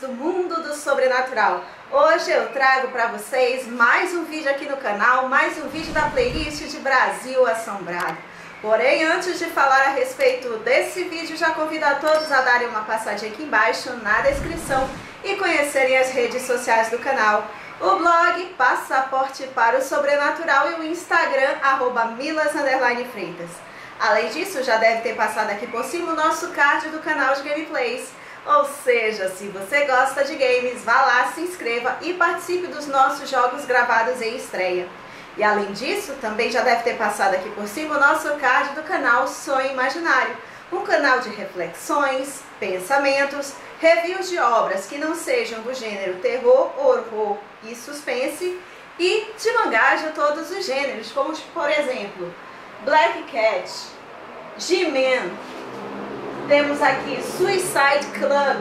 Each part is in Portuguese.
do mundo do sobrenatural. Hoje eu trago para vocês mais um vídeo aqui no canal, mais um vídeo da playlist de Brasil Assombrado. Porém, antes de falar a respeito desse vídeo, já convido a todos a darem uma passadinha aqui embaixo na descrição e conhecerem as redes sociais do canal. O blog Passaporte para o Sobrenatural e o Instagram @milas_freitas. Além disso, já deve ter passado aqui por cima o nosso card do canal de gameplays. Ou seja, se você gosta de games, vá lá, se inscreva e participe dos nossos jogos gravados em estreia. E além disso, também já deve ter passado aqui por cima o nosso card do canal Sonho Imaginário, um canal de reflexões, pensamentos, reviews de obras que não sejam do gênero terror, horror e suspense, e de mangás de todos os gêneros, como por exemplo Black Cat, G-Man, temos aqui Suicide Club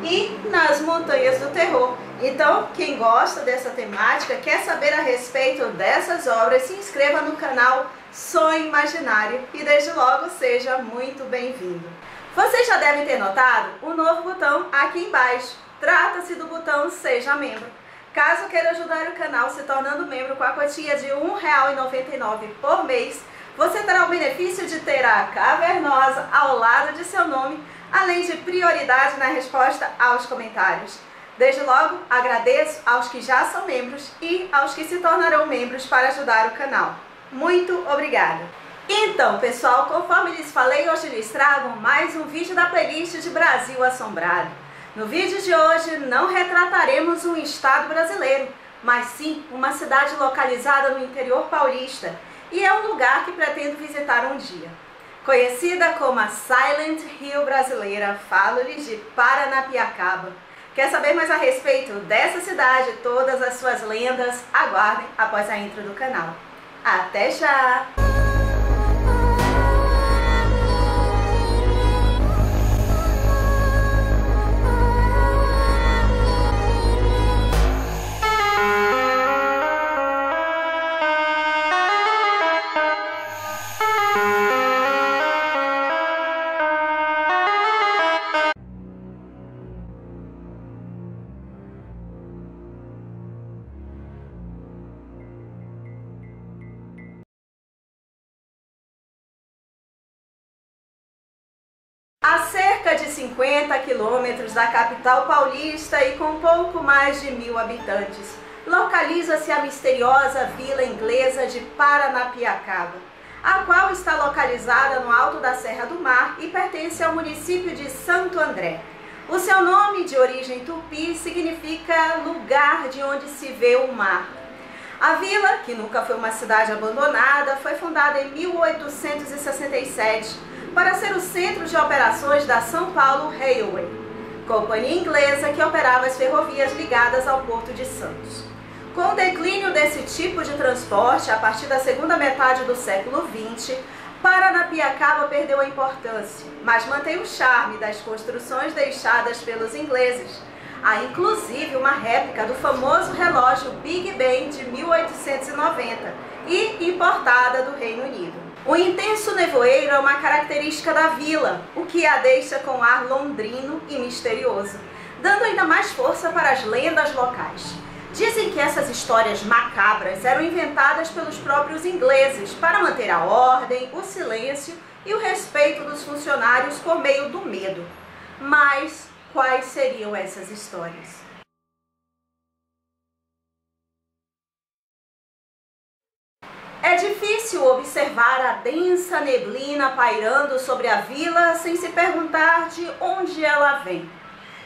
e Nas Montanhas do Terror. Então, quem gosta dessa temática, quer saber a respeito dessas obras, se inscreva no canal Sonho Imaginário e desde logo seja muito bem-vindo. Vocês já devem ter notado o novo botão aqui embaixo. Trata-se do botão Seja Membro. Caso queira ajudar o canal se tornando membro com a quantia de R$ 1,99 por mês, você terá o benefício de ter a cavernosa ao lado de seu nome, além de prioridade na resposta aos comentários. Desde logo, agradeço aos que já são membros e aos que se tornarão membros para ajudar o canal. Muito obrigada! Então, pessoal, conforme lhes falei, hoje lhes trago mais um vídeo da playlist de Brasil Assombrado. No vídeo de hoje, não retrataremos um estado brasileiro, mas sim uma cidade localizada no interior paulista, e é um lugar que pretendo visitar um dia. Conhecida como a Silent Hill brasileira, falo-lhes de Paranapiacaba. Quer saber mais a respeito dessa cidade e todas as suas lendas? Aguardem após a intro do canal. Até já! A cerca de 50 quilômetros da capital paulista e com pouco mais de 1.000 habitantes, localiza-se a misteriosa vila inglesa de Paranapiacaba, a qual está localizada no alto da Serra do Mar e pertence ao município de Santo André. O seu nome, de origem tupi, significa lugar de onde se vê o mar. A vila, que nunca foi uma cidade abandonada, foi fundada em 1867, para ser o centro de operações da São Paulo Railway, companhia inglesa que operava as ferrovias ligadas ao Porto de Santos. Com o declínio desse tipo de transporte, a partir da segunda metade do século XX, Paranapiacaba perdeu a importância, mas mantém o charme das construções deixadas pelos ingleses. Há inclusive uma réplica do famoso relógio Big Ben de 1890 e importada do Reino Unido. O intenso nevoeiro é uma característica da vila, o que a deixa com ar londrino e misterioso, dando ainda mais força para as lendas locais. Dizem que essas histórias macabras eram inventadas pelos próprios ingleses para manter a ordem, o silêncio e o respeito dos funcionários por meio do medo. Mas quais seriam essas histórias? É difícil observar a densa neblina pairando sobre a vila sem se perguntar de onde ela vem.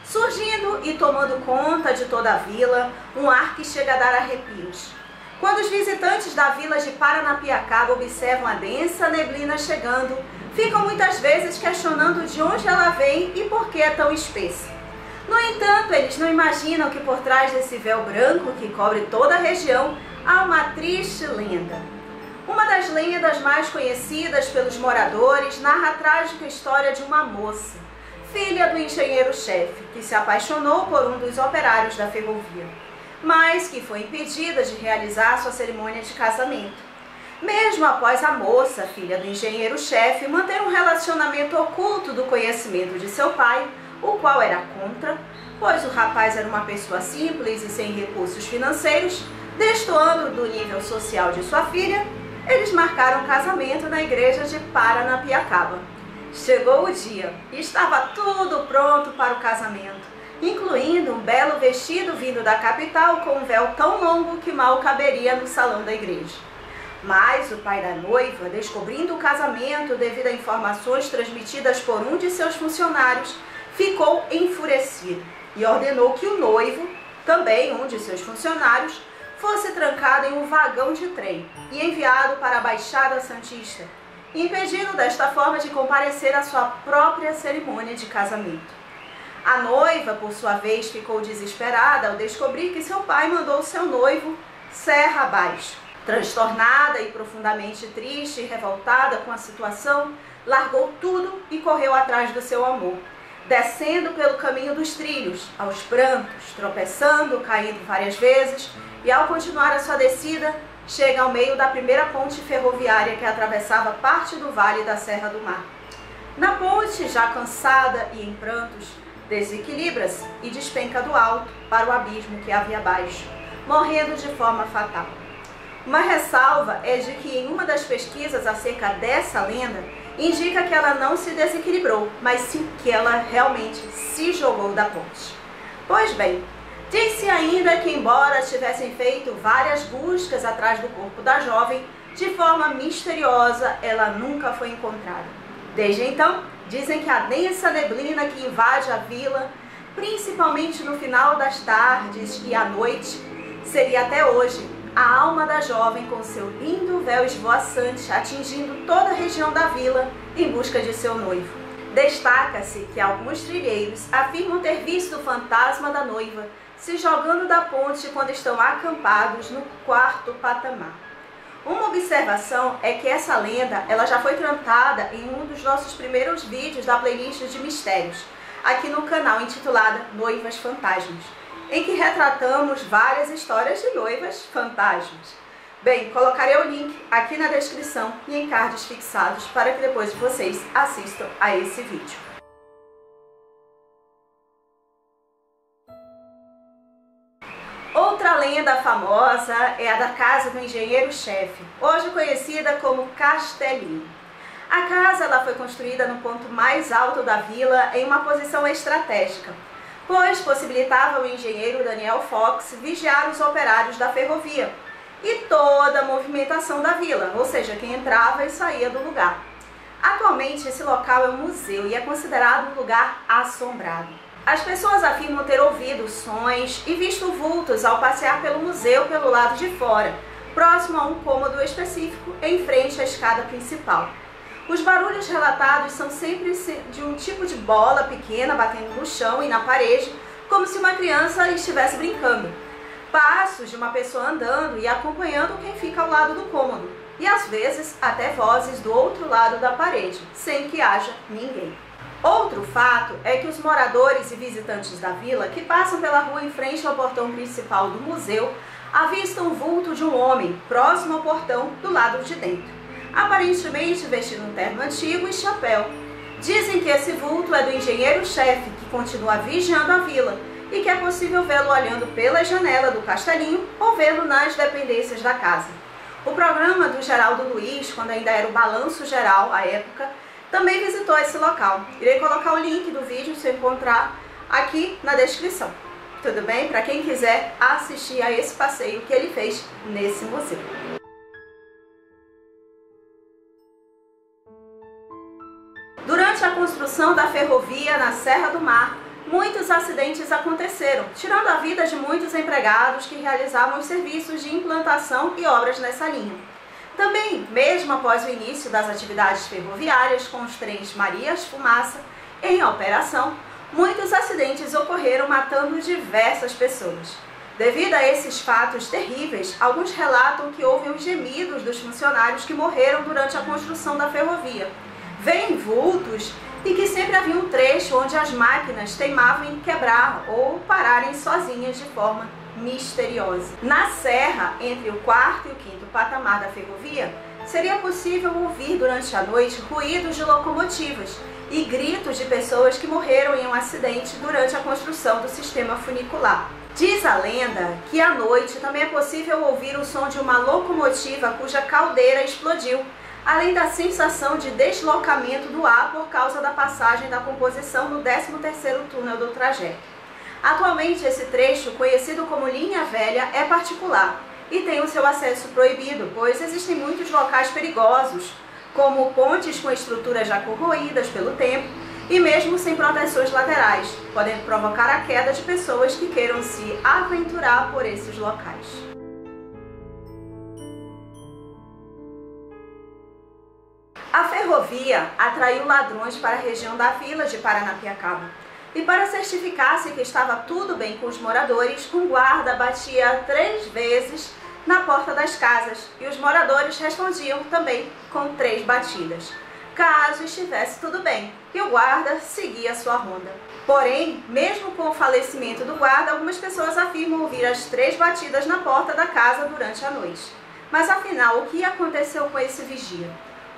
Surgindo e tomando conta de toda a vila, um ar que chega a dar arrepios. Quando os visitantes da vila de Paranapiacaba observam a densa neblina chegando, ficam muitas vezes questionando de onde ela vem e por que é tão espessa. No entanto, eles não imaginam que por trás desse véu branco que cobre toda a região, há uma triste lenda. Uma das lendas mais conhecidas pelos moradores narra a trágica história de uma moça, filha do engenheiro-chefe, que se apaixonou por um dos operários da ferrovia, mas que foi impedida de realizar sua cerimônia de casamento. Mesmo após a moça, filha do engenheiro-chefe, manter um relacionamento oculto do conhecimento de seu pai, o qual era contra, pois o rapaz era uma pessoa simples e sem recursos financeiros, destoando do nível social de sua filha, eles marcaram casamento na igreja de Paranapiacaba. Chegou o dia e estava tudo pronto para o casamento, incluindo um belo vestido vindo da capital com um véu tão longo que mal caberia no salão da igreja. Mas o pai da noiva, descobrindo o casamento devido a informações transmitidas por um de seus funcionários, ficou enfurecido e ordenou que o noivo, também um de seus funcionários, fosse trancado em um vagão de trem e enviado para a Baixada Santista, impedindo desta forma de comparecer à sua própria cerimônia de casamento. A noiva, por sua vez, ficou desesperada ao descobrir que seu pai mandou seu noivo serra abaixo. Transtornada e profundamente triste e revoltada com a situação, largou tudo e correu atrás do seu amor, descendo pelo caminho dos trilhos, aos prantos, tropeçando, caindo várias vezes, e ao continuar a sua descida, chega ao meio da primeira ponte ferroviária que atravessava parte do vale da Serra do Mar. Na ponte, já cansada e em prantos, desequilibra-se e despenca do alto para o abismo que havia abaixo, morrendo de forma fatal. Uma ressalva é de que em uma das pesquisas acerca dessa lenda, indica que ela não se desequilibrou, mas sim que ela realmente se jogou da ponte. Pois bem, diz-se ainda que embora tivessem feito várias buscas atrás do corpo da jovem, de forma misteriosa ela nunca foi encontrada. Desde então, dizem que a densa neblina que invade a vila, principalmente no final das tardes e à noite, seria até hoje a alma da jovem com seu lindo véu esvoaçante atingindo toda a região da vila em busca de seu noivo. Destaca-se que alguns trilheiros afirmam ter visto o fantasma da noiva se jogando da ponte quando estão acampados no quarto patamar. Uma observação é que essa lenda ela já foi tratada em um dos nossos primeiros vídeos da playlist de mistérios, aqui no canal intitulada Noivas Fantasmas, em que retratamos várias histórias de noivas fantasmas. Bem, colocarei o link aqui na descrição e em cards fixados para que depois vocês assistam a esse vídeo. Outra lenda famosa é a da casa do engenheiro-chefe, hoje conhecida como Castelinho. A casa ela foi construída no ponto mais alto da vila em uma posição estratégica, pois possibilitava ao engenheiro Daniel Fox vigiar os operários da ferrovia e toda a movimentação da vila, ou seja, quem entrava e saía do lugar. Atualmente esse local é um museu e é considerado um lugar assombrado. As pessoas afirmam ter ouvido sons e visto vultos ao passear pelo museu pelo lado de fora, próximo a um cômodo específico em frente à escada principal. Os barulhos relatados são sempre de um tipo de bola pequena batendo no chão e na parede, como se uma criança estivesse brincando. Passos de uma pessoa andando e acompanhando quem fica ao lado do cômodo, e às vezes até vozes do outro lado da parede, sem que haja ninguém. Outro fato é que os moradores e visitantes da vila que passam pela rua em frente ao portão principal do museu avistam o vulto de um homem próximo ao portão do lado de dentro, aparentemente vestindo um terno antigo e chapéu. Dizem que esse vulto é do engenheiro-chefe que continua vigiando a vila e que é possível vê-lo olhando pela janela do castelinho ou vê-lo nas dependências da casa. O programa do Geraldo Luiz, quando ainda era o Balanço Geral à época, também visitou esse local. Irei colocar o link do vídeo se encontrar aqui na descrição. Tudo bem? Para quem quiser assistir a esse passeio que ele fez nesse museu. Durante a construção da ferrovia na Serra do Mar, muitos acidentes aconteceram, tirando a vida de muitos empregados que realizavam os serviços de implantação e obras nessa linha. Também, mesmo após o início das atividades ferroviárias com os trens Marias Fumaça em operação, muitos acidentes ocorreram matando diversas pessoas. Devido a esses fatos terríveis, alguns relatam que houve os gemidos dos funcionários que morreram durante a construção da ferrovia. Veem vultos e que sempre havia um trecho onde as máquinas teimavam em quebrar ou pararem sozinhas de forma misteriosa. Na serra, entre o quarto e o quinto patamar da ferrovia, seria possível ouvir durante a noite ruídos de locomotivas e gritos de pessoas que morreram em um acidente durante a construção do sistema funicular. Diz a lenda que à noite também é possível ouvir o som de uma locomotiva cuja caldeira explodiu, além da sensação de deslocamento do ar por causa da passagem da composição no 13º túnel do trajeto. Atualmente, esse trecho, conhecido como Linha Velha, é particular e tem o seu acesso proibido, pois existem muitos locais perigosos, como pontes com estruturas já corroídas pelo tempo e mesmo sem proteções laterais, podendo provocar a queda de pessoas que queiram se aventurar por esses locais. A ferrovia atraiu ladrões para a região da vila de Paranapiacaba. E para certificar-se que estava tudo bem com os moradores, um guarda batia 3 vezes na porta das casas e os moradores respondiam também com 3 batidas, caso estivesse tudo bem, e o guarda seguia sua ronda. Porém, mesmo com o falecimento do guarda, algumas pessoas afirmam ouvir as 3 batidas na porta da casa durante a noite. Mas afinal, o que aconteceu com esse vigia?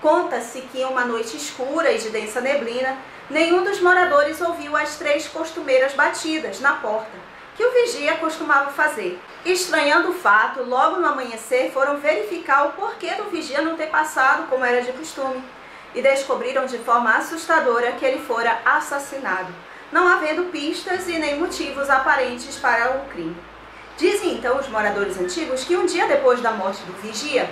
Conta-se que em uma noite escura e de densa neblina, nenhum dos moradores ouviu as 3 costumeiras batidas na porta, que o vigia costumava fazer. Estranhando o fato, logo no amanhecer foram verificar o porquê do vigia não ter passado como era de costume, e descobriram de forma assustadora que ele fora assassinado, não havendo pistas e nem motivos aparentes para o crime. Dizem então os moradores antigos que um dia depois da morte do vigia,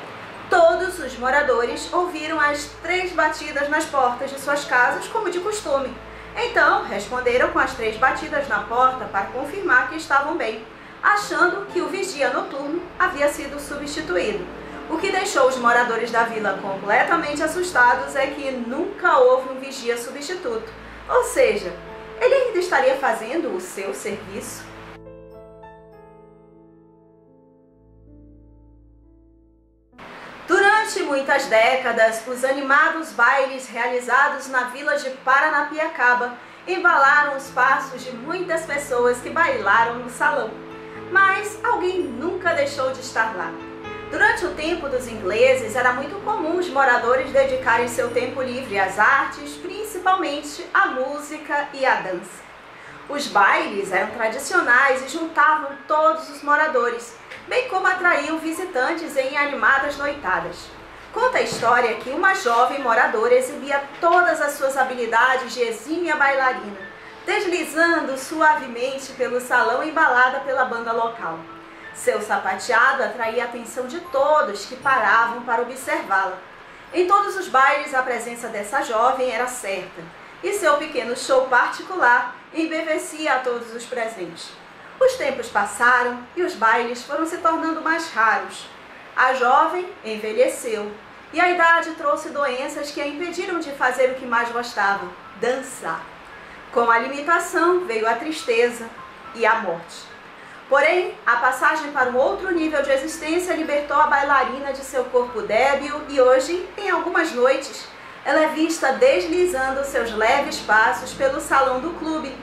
todos os moradores ouviram as 3 batidas nas portas de suas casas como de costume. Então, responderam com as 3 batidas na porta para confirmar que estavam bem, achando que o vigia noturno havia sido substituído. O que deixou os moradores da vila completamente assustados é que nunca houve um vigia substituto, ou seja, ele ainda estaria fazendo o seu serviço. Durante muitas décadas, os animados bailes realizados na vila de Paranapiacaba embalaram os passos de muitas pessoas que bailaram no salão. Mas alguém nunca deixou de estar lá. Durante o tempo dos ingleses, era muito comum os moradores dedicarem seu tempo livre às artes, principalmente à música e à dança. Os bailes eram tradicionais e juntavam todos os moradores, bem como atraíam visitantes em animadas noitadas. Conta a história que uma jovem moradora exibia todas as suas habilidades de exímia bailarina, deslizando suavemente pelo salão embalada pela banda local. Seu sapateado atraía a atenção de todos que paravam para observá-la. Em todos os bailes a presença dessa jovem era certa, e seu pequeno show particular embevecia a todos os presentes. Os tempos passaram e os bailes foram se tornando mais raros. A jovem envelheceu e a idade trouxe doenças que a impediram de fazer o que mais gostava, dançar. Com a limitação veio a tristeza e a morte. Porém, a passagem para um outro nível de existência libertou a bailarina de seu corpo débil e hoje, em algumas noites, ela é vista deslizando seus leves passos pelo salão do clube.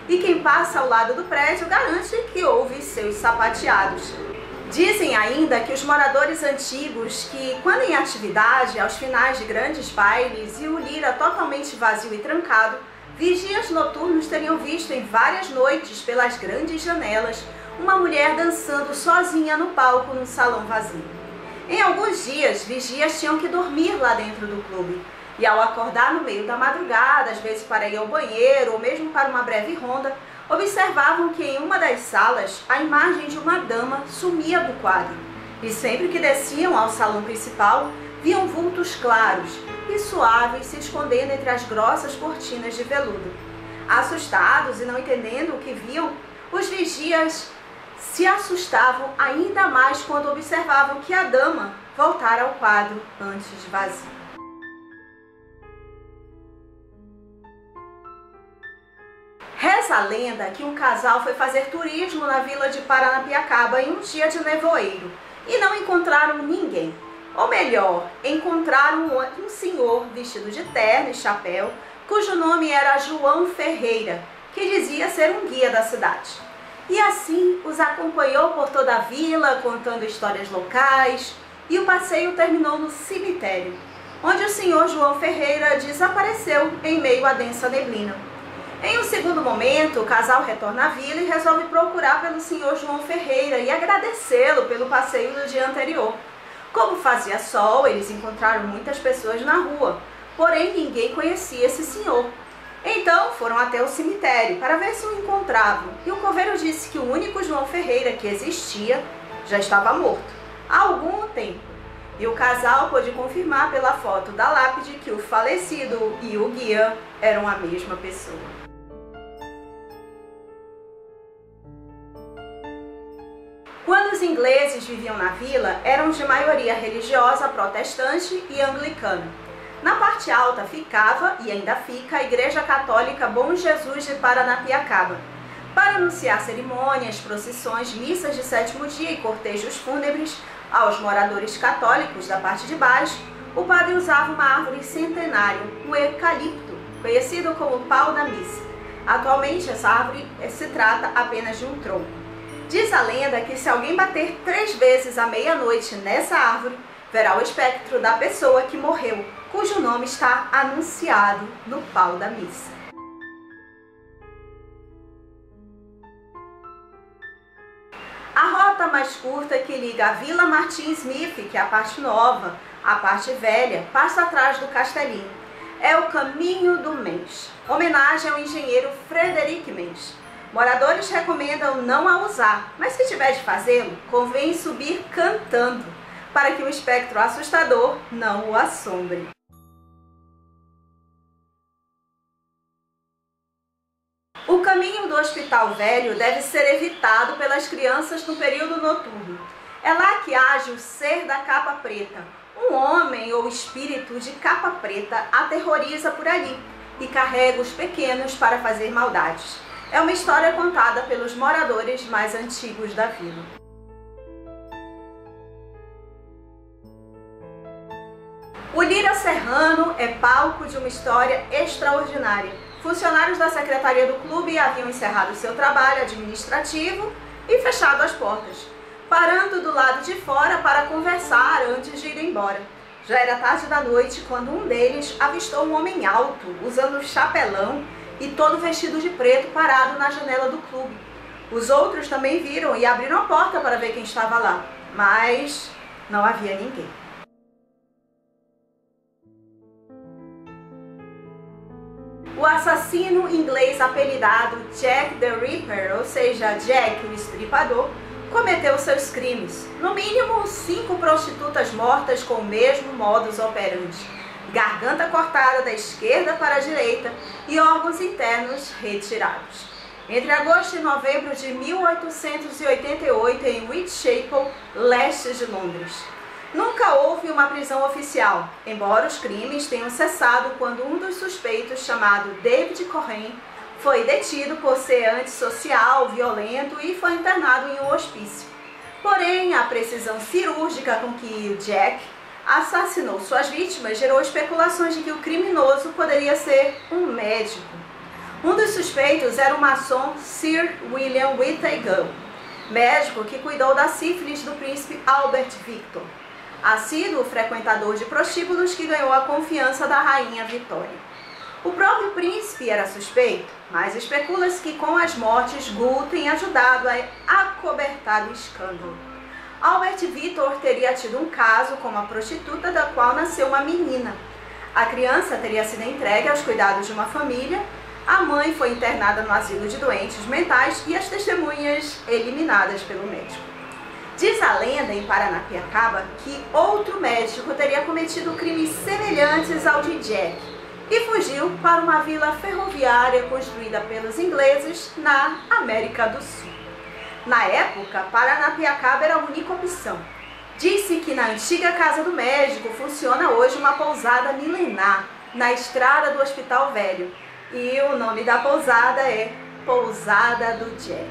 E quem passa ao lado do prédio garante que ouve seus sapateados. Dizem ainda que os moradores antigos que, quando em atividade, aos finais de grandes bailes e o lira totalmente vazio e trancado, vigias noturnos teriam visto em várias noites pelas grandes janelas uma mulher dançando sozinha no palco num salão vazio. Em alguns dias, vigias tinham que dormir lá dentro do clube. E ao acordar no meio da madrugada, às vezes para ir ao banheiro ou mesmo para uma breve ronda, observavam que em uma das salas a imagem de uma dama sumia do quadro. E sempre que desciam ao salão principal, viam vultos claros e suaves se escondendo entre as grossas cortinas de veludo. Assustados e não entendendo o que viam, os vigias se assustavam ainda mais quando observavam que a dama voltara ao quadro antes de vazio. Reza a lenda que um casal foi fazer turismo na vila de Paranapiacaba em um dia de nevoeiro e não encontraram ninguém. Ou melhor, encontraram um senhor vestido de terno e chapéu, cujo nome era João Ferreira, que dizia ser um guia da cidade. E assim os acompanhou por toda a vila, contando histórias locais e o passeio terminou no cemitério, onde o senhor João Ferreira desapareceu em meio à densa neblina. Em um segundo momento, o casal retorna à vila e resolve procurar pelo senhor João Ferreira e agradecê-lo pelo passeio do dia anterior. Como fazia sol, eles encontraram muitas pessoas na rua, porém ninguém conhecia esse senhor. Então foram até o cemitério para ver se o encontravam, e o coveiro disse que o único João Ferreira que existia já estava morto há algum tempo. E o casal pôde confirmar pela foto da lápide que o falecido e o guia eram a mesma pessoa. Quando os ingleses viviam na vila, eram de maioria religiosa protestante e anglicana. Na parte alta ficava, e ainda fica, a Igreja Católica Bom Jesus de Paranapiacaba. Para anunciar cerimônias, procissões, missas de sétimo dia e cortejos fúnebres aos moradores católicos da parte de baixo, o padre usava uma árvore centenária, o eucalipto, conhecido como pau da missa. Atualmente, essa árvore se trata apenas de um tronco. Diz a lenda que se alguém bater 3 vezes à meia-noite nessa árvore, verá o espectro da pessoa que morreu, cujo nome está anunciado no pau da missa. A rota mais curta que liga a Vila Martin Smith, que é a parte nova, à parte velha, passa atrás do castelinho. É o Caminho do Mensch, homenagem ao engenheiro Frederic Mensch. Moradores recomendam não a usar, mas se tiver de fazê-lo, convém subir cantando, para que o espectro assustador não o assombre. O caminho do Hospital Velho deve ser evitado pelas crianças no período noturno. É lá que age o ser da capa preta. Um homem ou espírito de capa preta aterroriza por ali e carrega os pequenos para fazer maldades. É uma história contada pelos moradores mais antigos da vila. O Lira Serrano é palco de uma história extraordinária. Funcionários da secretaria do clube haviam encerrado seu trabalho administrativo e fechado as portas, parando do lado de fora para conversar antes de ir embora. Já era tarde da noite quando um deles avistou um homem alto, usando chapelão e todo vestido de preto, parado na janela do clube. Os outros também viram e abriram a porta para ver quem estava lá, mas não havia ninguém. O assassino inglês apelidado Jack the Ripper, ou seja, Jack o Estripador, cometeu seus crimes. No mínimo 5 prostitutas mortas com o mesmo modus operandi. Garganta cortada da esquerda para a direita e órgãos internos retirados. Entre agosto e novembro de 1888, em Whitechapel, leste de Londres. Nunca houve uma prisão oficial, embora os crimes tenham cessado quando um dos suspeitos, chamado David Cohen, foi detido por ser antissocial, violento e foi internado em um hospício. Porém, a precisão cirúrgica com que o Jack assassinou suas vítimas gerou especulações de que o criminoso poderia ser um médico. Um dos suspeitos era o maçom Sir William Whittaker, médico que cuidou da sífilis do príncipe Albert Victor, assíduo frequentador de prostíbulos que ganhou a confiança da rainha Vitória. O próprio príncipe era suspeito, mas especula-se que com as mortes Gu tem ajudado a acobertar o escândalo. Albert Victor teria tido um caso com uma prostituta da qual nasceu uma menina. A criança teria sido entregue aos cuidados de uma família, a mãe foi internada no asilo de doentes mentais e as testemunhas eliminadas pelo médico. Diz a lenda em Paranapiacaba que outro médico teria cometido crimes semelhantes ao de Jack e fugiu para uma vila ferroviária construída pelos ingleses na América do Sul. Na época, Paranapiacaba era a única opção. Disse que na antiga casa do médico funciona hoje uma pousada milenar, na estrada do Hospital Velho. E o nome da pousada é Pousada do Jack.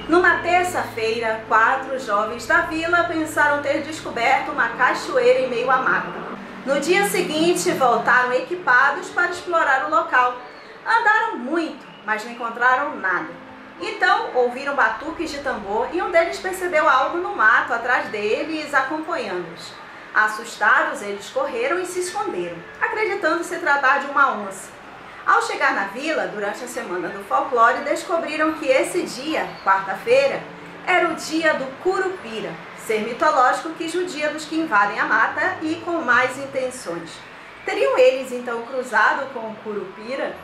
Numa terça-feira, 4 jovens da vila pensaram ter descoberto uma cachoeira em meio à mata. No dia seguinte, voltaram equipados para explorar o local. Andaram muito, mas não encontraram nada. Então, ouviram batuques de tambor e um deles percebeu algo no mato atrás deles, acompanhando-os. Assustados, eles correram e se esconderam, acreditando se tratar de uma onça. Ao chegar na vila, durante a semana do folclore, descobriram que esse dia, quarta-feira, era o dia do Curupira, ser mitológico que judia dos que invadem a mata e com mais intenções. Teriam eles então cruzado com o Curupira?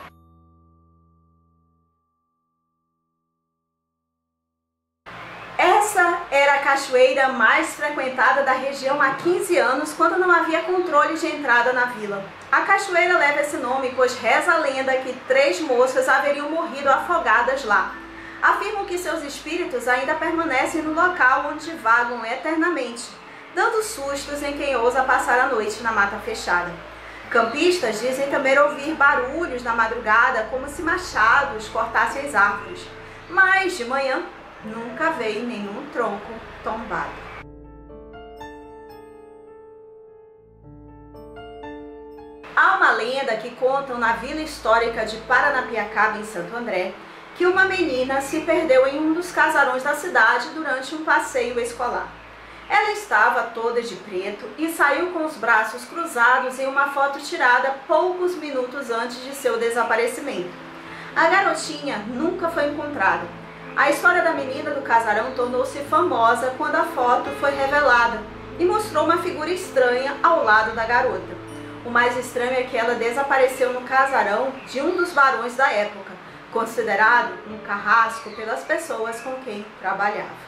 Essa era a cachoeira mais frequentada da região há 15 anos, quando não havia controle de entrada na vila. A cachoeira leva esse nome, pois reza a lenda que 3 moças haveriam morrido afogadas lá. Afirmam que seus espíritos ainda permanecem no local onde vagam eternamente, dando sustos em quem ousa passar a noite na mata fechada. Campistas dizem também ouvir barulhos na madrugada, como se machados cortassem as árvores. Mas, de manhã, nunca veio nenhum tronco tombado. Há uma lenda que contam na vila histórica de Paranapiacaba, em Santo André, que uma menina se perdeu em um dos casarões da cidade durante um passeio escolar. Ela estava toda de preto e saiu com os braços cruzados em uma foto tirada poucos minutos antes de seu desaparecimento. A garotinha nunca foi encontrada. A história da menina do casarão tornou-se famosa quando a foto foi revelada e mostrou uma figura estranha ao lado da garota. O mais estranho é que ela desapareceu no casarão de um dos barões da época, considerado um carrasco pelas pessoas com quem trabalhava.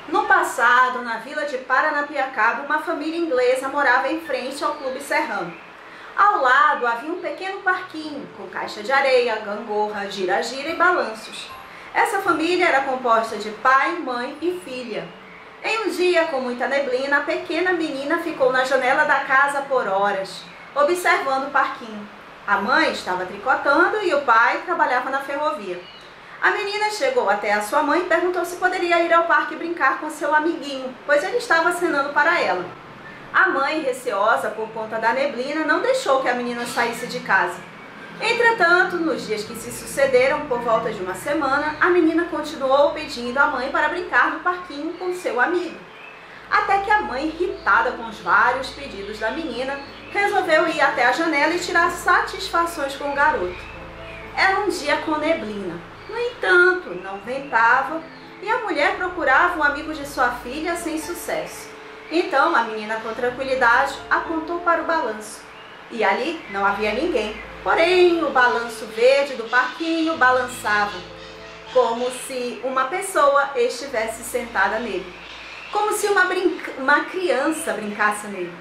No passado, na vila de Paranapiacaba, uma família inglesa morava em frente ao Clube Serrano. Ao lado havia um pequeno parquinho com caixa de areia, gangorra, gira-gira e balanços. Essa família era composta de pai, mãe e filha. Em um dia com muita neblina, a pequena menina ficou na janela da casa por horas, observando o parquinho. A mãe estava tricotando e o pai trabalhava na ferrovia. A menina chegou até a sua mãe e perguntou se poderia ir ao parque brincar com seu amiguinho, pois ele estava acenando para ela. A mãe, receosa por conta da neblina, não deixou que a menina saísse de casa. Entretanto, nos dias que se sucederam, por volta de uma semana, a menina continuou pedindo à mãe para brincar no parquinho com seu amigo. Até que a mãe, irritada com os vários pedidos da menina, resolveu ir até a janela e tirar satisfações com o garoto. Era um dia com neblina. No entanto, não ventava e a mulher procurava um amigo de sua filha sem sucesso. Então, a menina, com tranquilidade, apontou para o balanço. E ali não havia ninguém. Porém, o balanço verde do parquinho balançava, como se uma pessoa estivesse sentada nele. Como se uma criança brincasse nele.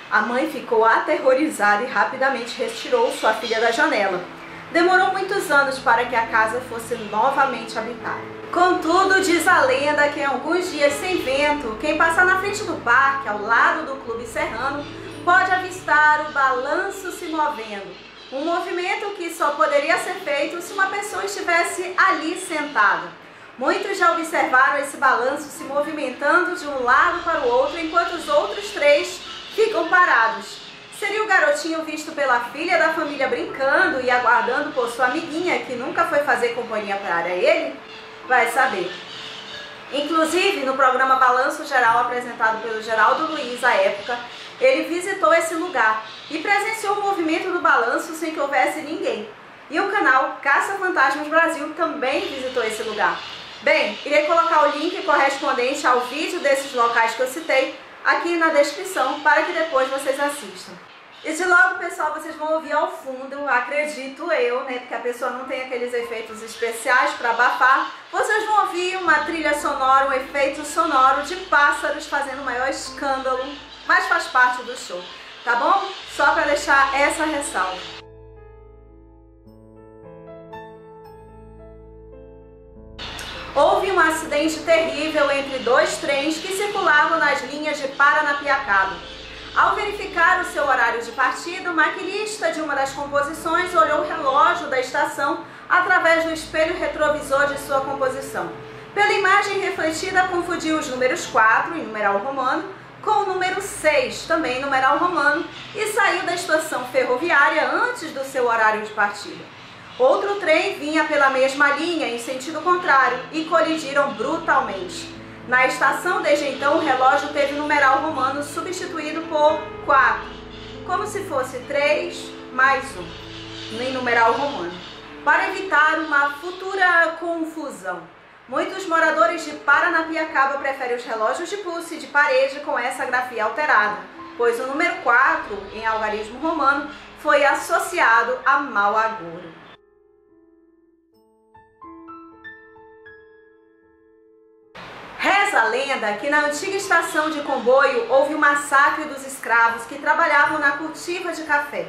A mãe ficou aterrorizada e rapidamente retirou sua filha da janela. Demorou muitos anos para que a casa fosse novamente habitada. Contudo, diz a lenda que em alguns dias sem vento, quem passar na frente do parque, ao lado do Clube Serrano, pode avistar o balanço se movendo. Um movimento que só poderia ser feito se uma pessoa estivesse ali sentada. Muitos já observaram esse balanço se movimentando de um lado para o outro, enquanto os outros 3 ficam parados. Seria o garotinho visto pela filha da família brincando e aguardando por sua amiguinha, que nunca foi fazer companhia para ele? Vai saber. Inclusive, no programa Balanço Geral, apresentado pelo Geraldo Luiz à época, ele visitou esse lugar e presenciou o movimento do balanço sem que houvesse ninguém. E o canal Caça Fantasmas Brasil também visitou esse lugar. Bem, irei colocar o link correspondente ao vídeo desses locais que eu citei aqui na descrição para que depois vocês assistam. E de logo, pessoal, vocês vão ouvir ao fundo, acredito eu, né, porque a pessoa não tem aqueles efeitos especiais para abafar, vocês vão ouvir uma trilha sonora, um efeito sonoro de pássaros fazendo o maior escândalo, mas faz parte do show, tá bom? Só para deixar essa ressalva. Houve um acidente terrível entre 2 trens que circulavam nas linhas de Paranapiacaba. Ao verificar o seu horário de partida, o maquinista de uma das composições olhou o relógio da estação através do espelho retrovisor de sua composição. Pela imagem refletida, confundiu os números 4, em numeral romano, com o número 6, também numeral romano, e saiu da estação ferroviária antes do seu horário de partida. Outro trem vinha pela mesma linha em sentido contrário e colidiram brutalmente. Na estação, desde então, o relógio teve o numeral romano substituído por 4, como se fosse 3 mais 1, em numeral romano, para evitar uma futura confusão. Muitos moradores de Paranapiacaba preferem os relógios de pulso e de parede com essa grafia alterada, pois o número 4, em algarismo romano, foi associado a mau agouro. Reza a lenda que na antiga estação de comboio houve o massacre dos escravos que trabalhavam na cultiva de café.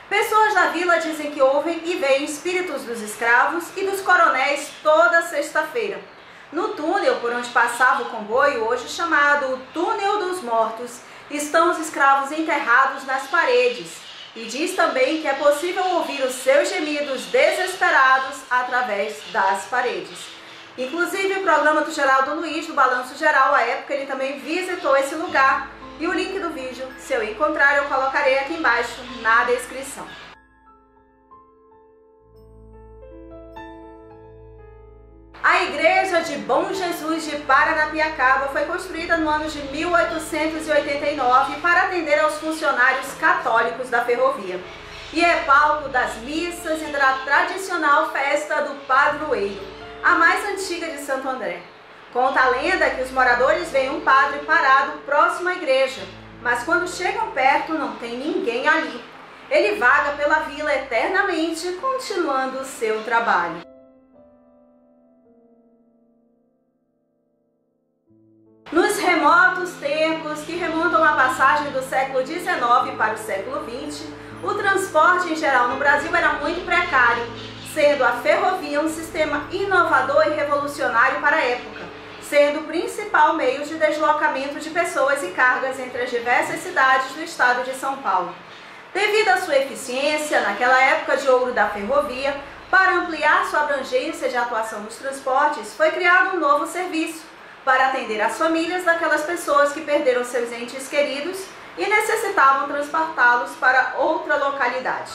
Pessoas da vila dizem que ouvem e veem espíritos dos escravos e dos coronéis toda sexta-feira. No túnel por onde passava o comboio, hoje chamado Túnel dos Mortos, estão os escravos enterrados nas paredes. E diz também que é possível ouvir os seus gemidos desesperados através das paredes. Inclusive, o programa do Geraldo Luiz, do Balanço Geral, à época, ele também visitou esse lugar. E o link do vídeo, se eu encontrar, eu colocarei aqui embaixo na descrição. A Igreja de Bom Jesus de Paranapiacaba foi construída no ano de 1889 para atender aos funcionários católicos da ferrovia. E é palco das missas e da tradicional festa do padroeiro, a mais antiga de Santo André. Conta a lenda que os moradores veem um padre parado próximo à igreja, mas quando chegam perto não tem ninguém ali. Ele vaga pela vila eternamente, continuando o seu trabalho. Nos remotos tempos que remontam à passagem do século XIX para o século XX, o transporte em geral no Brasil era muito precário, sendo a ferrovia um sistema inovador e revolucionário para a época, sendo o principal meio de deslocamento de pessoas e cargas entre as diversas cidades do estado de São Paulo. Devido à sua eficiência, naquela época de ouro da ferrovia, para ampliar sua abrangência de atuação nos transportes, foi criado um novo serviço para atender as famílias daquelas pessoas que perderam seus entes queridos e necessitavam transportá-los para outra localidade.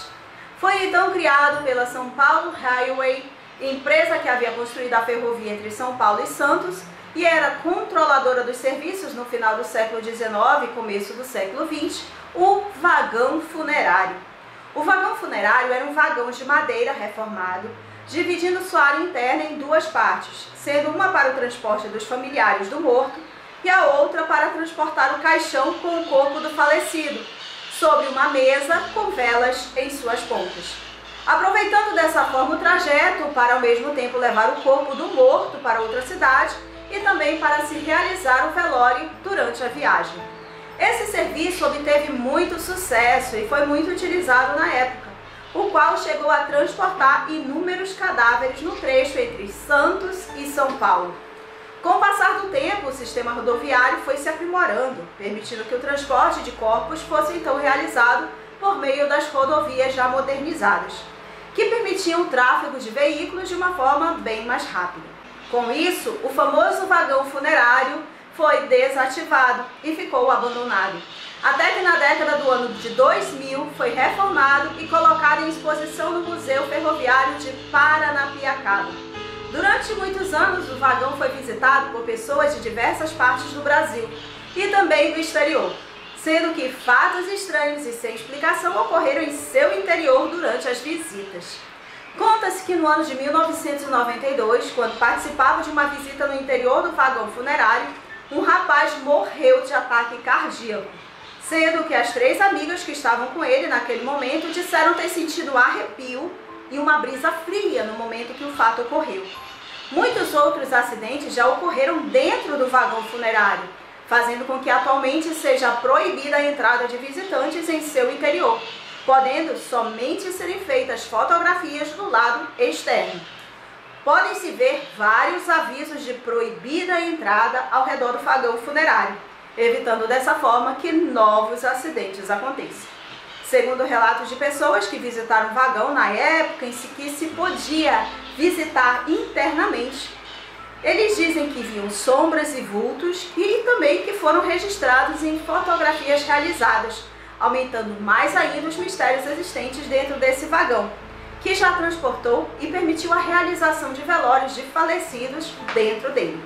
Foi então criado pela São Paulo Highway, empresa que havia construído a ferrovia entre São Paulo e Santos e era controladora dos serviços no final do século XIX e começo do século XX, o vagão funerário. O vagão funerário era um vagão de madeira reformado, dividindo sua área interna em duas partes, sendo uma para o transporte dos familiares do morto e a outra para transportar o caixão com o corpo do falecido, sobre uma mesa com velas em suas pontas. Aproveitando dessa forma o trajeto para ao mesmo tempo levar o corpo do morto para outra cidade e também para se realizar o velório durante a viagem. Esse serviço obteve muito sucesso e foi muito utilizado na época, o qual chegou a transportar inúmeros cadáveres no trecho entre Santos e São Paulo. Com o passar do tempo, o sistema rodoviário foi se aprimorando, permitindo que o transporte de corpos fosse então realizado por meio das rodovias já modernizadas, que permitiam o tráfego de veículos de uma forma bem mais rápida. Com isso, o famoso vagão funerário foi desativado e ficou abandonado, até que na década do ano de 2000 foi reformado e colocado em exposição no Museu Ferroviário de Paranapiacaba. Durante muitos anos, o vagão foi visitado por pessoas de diversas partes do Brasil e também do exterior, sendo que fatos estranhos e sem explicação ocorreram em seu interior durante as visitas. Conta-se que no ano de 1992, quando participava de uma visita no interior do vagão funerário, um rapaz morreu de ataque cardíaco, sendo que as 3 amigas que estavam com ele naquele momento disseram ter sentido arrepio e uma brisa fria no momento que o fato ocorreu. Muitos outros acidentes já ocorreram dentro do vagão funerário, fazendo com que atualmente seja proibida a entrada de visitantes em seu interior, podendo somente serem feitas fotografias do lado externo. Podem-se ver vários avisos de proibida entrada ao redor do vagão funerário, evitando dessa forma que novos acidentes aconteçam. Segundo relatos de pessoas que visitaram o vagão na época em que se podia visitar internamente, Eles dizem que viam sombras e vultos e também que foram registrados em fotografias realizadas, aumentando mais ainda os mistérios existentes dentro desse vagão, que já transportou e permitiu a realização de velórios de falecidos dentro dele.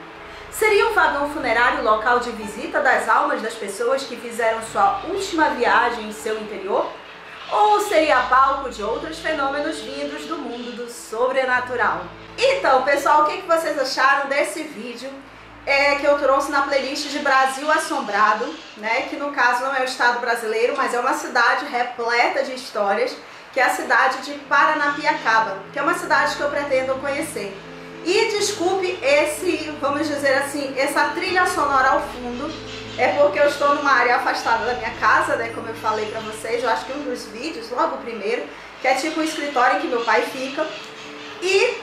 Seria um vagão funerário local de visita das almas das pessoas que fizeram sua última viagem em seu interior? Ou seria palco de outros fenômenos vindos do mundo do sobrenatural? Então, pessoal, o que vocês acharam desse vídeo que eu trouxe na playlist de Brasil Assombrado, né? Que no caso não é o estado brasileiro, mas é uma cidade repleta de histórias, que é a cidade de Paranapiacaba, que é uma cidade que eu pretendo conhecer. E desculpe vamos dizer assim, essa trilha sonora ao fundo, é porque eu estou numa área afastada da minha casa, né, como eu falei pra vocês, eu acho que um dos vídeos, logo o primeiro, que é tipo um escritório em que meu pai fica, e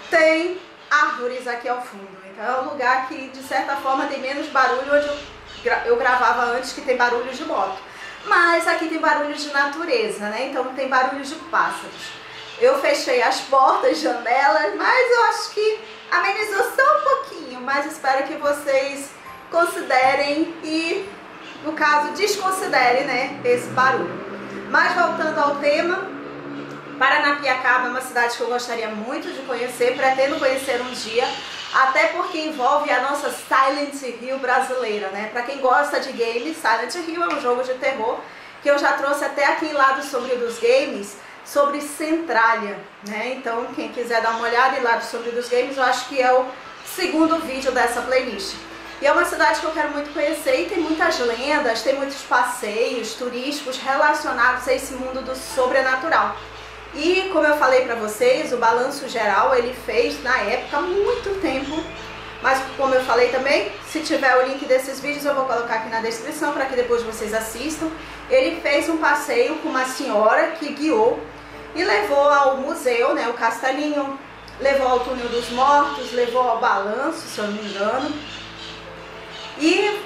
tem árvores aqui ao fundo, então é um lugar que de certa forma tem menos barulho, onde eu gravava antes, que tem barulho de moto, mas aqui tem barulho de natureza, né, então tem barulho de pássaros. Eu fechei as portas, janelas, mas eu acho que amenizou só um pouquinho, mas espero que vocês considerem e, no caso, desconsiderem, né, esse barulho. Mas voltando ao tema, Paranapiacaba é uma cidade que eu gostaria muito de conhecer, pretendo conhecer um dia, até porque envolve a nossa Silent Hill brasileira, né? Para quem gosta de games, Silent Hill é um jogo de terror que eu já trouxe até aqui em Lado Sombrio dos Games, sobre Centralia, né? Então, quem quiser dar uma olhada em Lado Sombrio dos Games, eu acho que é o segundo vídeo dessa playlist. E é uma cidade que eu quero muito conhecer e tem muitas lendas, tem muitos passeios turísticos relacionados a esse mundo do sobrenatural. E como eu falei pra vocês, o balanço geral ele fez na época há muito tempo, mas como eu falei também, se tiver o link desses vídeos eu vou colocar aqui na descrição para que depois vocês assistam. Ele fez um passeio com uma senhora que guiou e levou ao museu, né, o Castelinho, levou ao Túnel dos Mortos, levou ao Balanço, se eu não me engano. E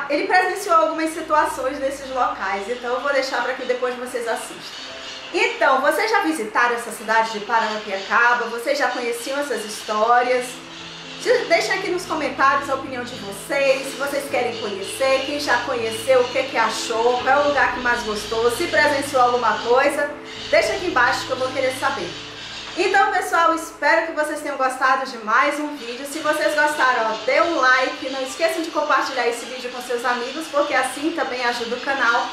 ele presenciou algumas situações nesses locais, então eu vou deixar para que depois vocês assistam. Então, vocês já visitaram essa cidade de Paranapiacaba? Vocês já conheciam essas histórias? Deixa aqui nos comentários a opinião de vocês, se vocês querem conhecer, quem já conheceu, o que achou, qual é o lugar que mais gostou, se presenciou alguma coisa, deixa aqui embaixo que eu vou querer saber. Então, pessoal, espero que vocês tenham gostado de mais um vídeo. Se vocês gostaram, ó, dê um like, não esqueçam de compartilhar esse vídeo com seus amigos, porque assim também ajuda o canal.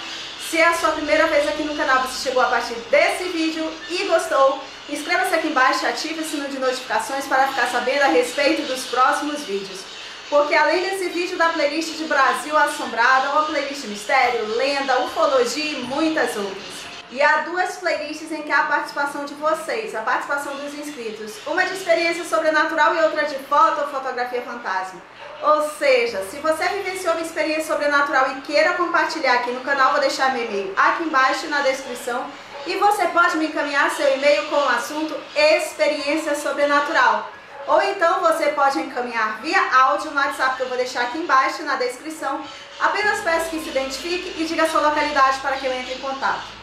Se é a sua primeira vez aqui no canal, você chegou a partir desse vídeo e gostou, inscreva-se aqui embaixo e ative o sino de notificações para ficar sabendo a respeito dos próximos vídeos. Porque além desse vídeo da playlist de Brasil Assombrado, uma playlist mistério, lenda, ufologia e muitas outras. E há duas playlists em que há a participação de vocês, a participação dos inscritos. Uma de experiência sobrenatural e outra de foto ou fotografia fantasma. Ou seja, se você vivenciou uma experiência sobrenatural e queira compartilhar aqui no canal, vou deixar meu e-mail aqui embaixo na descrição. E você pode me encaminhar seu e-mail com o assunto experiência sobrenatural. Ou então você pode encaminhar via áudio no WhatsApp que eu vou deixar aqui embaixo na descrição. Apenas peço que se identifique e diga a sua localidade para que eu entre em contato.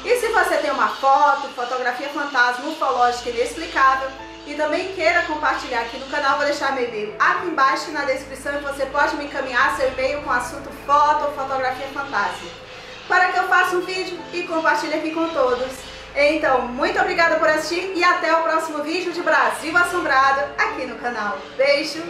E se você tem uma foto, fotografia fantasma, ufológica e inexplicável e também queira compartilhar aqui no canal, vou deixar meu e-mail aqui embaixo na descrição e você pode me encaminhar seu e-mail com o assunto foto ou fotografia fantasma, para que eu faça um vídeo e compartilhe aqui com todos. Então, muito obrigada por assistir e até o próximo vídeo de Brasil Assombrado aqui no canal. Beijo!